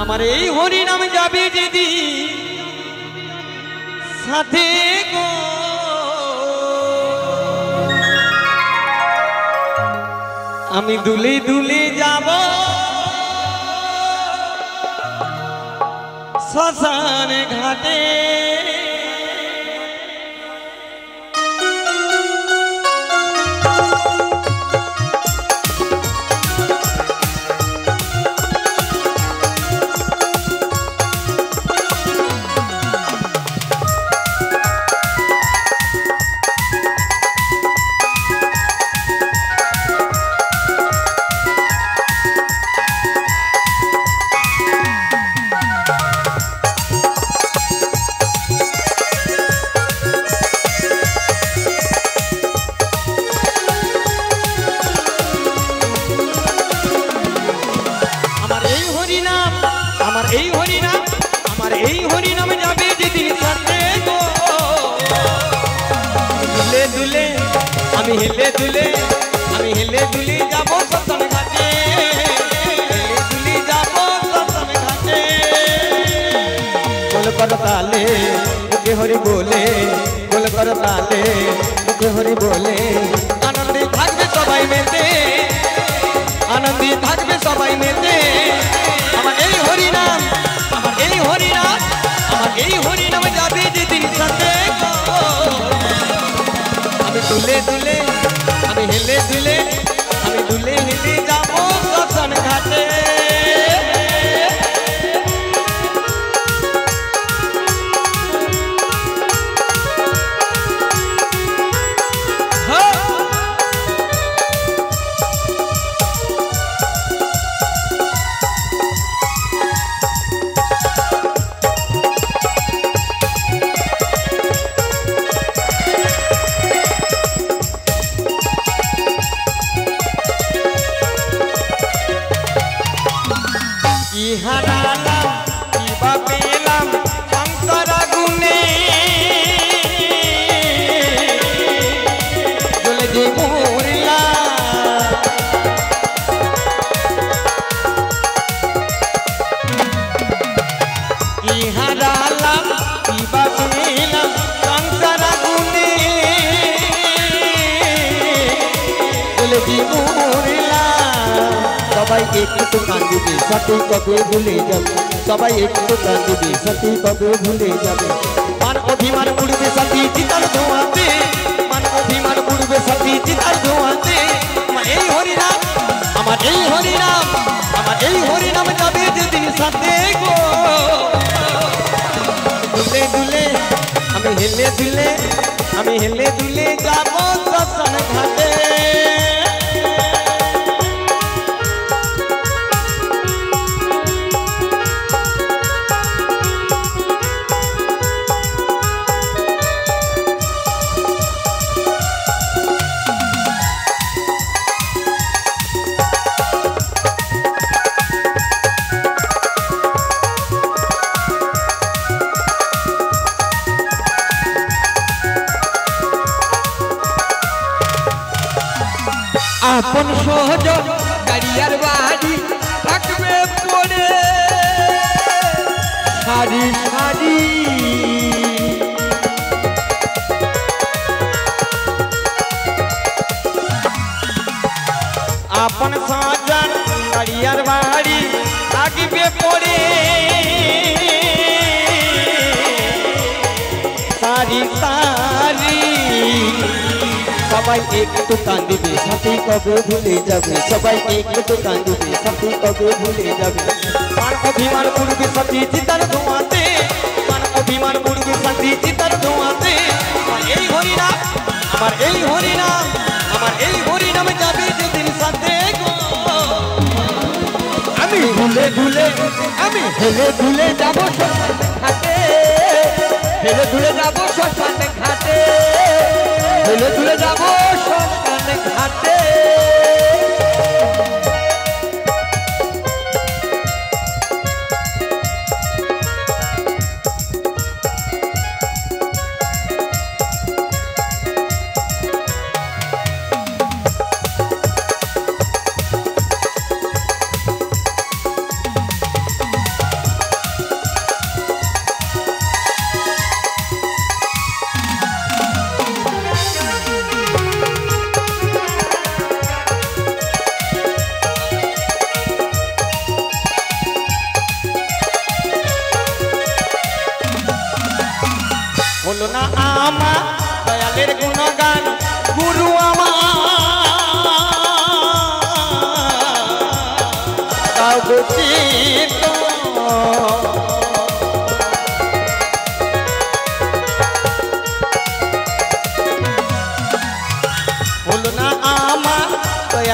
আমার এই হরি নাম যাবে যদি সাথে গো আমি দুলে দুলে যাব শ্মশান ঘাটে हिले दुले जाबो श्मशान घाटे हिले दुले जाबो श्मशान घाटे बोल कर ताले मुखे हरि बोले बोल कर ताले मुखे हरि बोले आनंदी থাকবে সবাই মেতে आनंदी থাকবে সবাই মেতে আমার এই হরি নাম আমার এই হরি নাম আমার এই হরি নাম যাবে যেদিন সাথে আমি দুলে দুলে আমি हिले दुले আমি দুলে हिले যাবো শ্মশান ঘাটে সবাই একটু কাঁদিবে সাথে কবে ভুলে যাবে সবাই একটু কাঁদিবে সাথে কবে ভুলে যাবে মান অভিমান উড়বে সাথে চিতার ধোঁয়াতে মান অভিমান উড়বে সাথে চিতার ধোঁয়াতে আমার এই হরি নাম আমার এই হরি নাম আমার এই হরি নাম যাবে যেদিন সাথে গো দুলে দুলে আমি हिले দুলে যাবো শ্মশান ঘাটে আপন সহজন গাড়িয়ার বাড়ি থাকবে পড়ে সারি সারি আপন সহজন গাড়িয়ার বাড়ি থাকবে পড়ে সারি সারি সবাই একটু কাঁদিবে সাথে কবে ভুলে যাবে সবাই একটু কাঁদিবে সাথে কবে ভুলে যাবে মান অভিমান উড়বে সাথে চিতার ধোঁয়াতে মান অভিমান উড়বে সাথে চিতার ধোঁয়াতে আমার এই হরি নাম আমার এই হরি নাম আমার এই হরি নাম যাবে যেদিন সাথে গো আমি हिले দুলে যাবো শ্মশান ঘাটে हिले দুলে যাবো শ্মশান ঘাটে हिले দুলে যাবো শ্মশান ঘাটে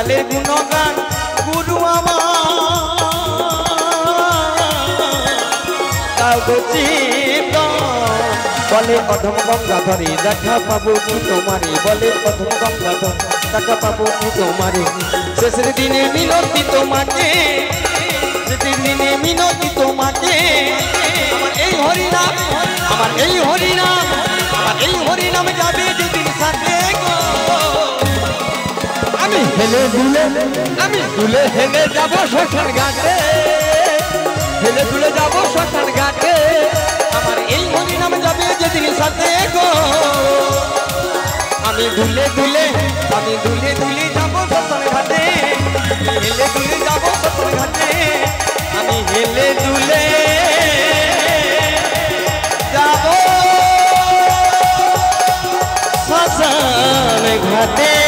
দয়ালের গুণগান গুরু আমার বলে অধম গঙ্গাধরে দেখা পাবো কি তোমারে বলে অধম গঙ্গাধর দেখা পাবো কি তোমারে শেষের দিনে মিনতি তোমাকে শেষের দিনে মিনতি তোমাকে আমার এই হরিনাম আমার এই হরিনাম আমার এই হরিনাম যাবে যেদিন সাথে গো আমি হেলে দুলে হেলে যাব শ্মশান ঘাটে হেলে দুলে যাব শ্মশান ঘাটে আমার এই হরিনাম যাবে যেদিন সাথে গো আমি দুলে দুলে যাব শ্মশান ঘাটে হেলে দুলে যাব শ্মশান ঘাটে আমি হেলে দুলে যাব শ্মশান ঘাটে।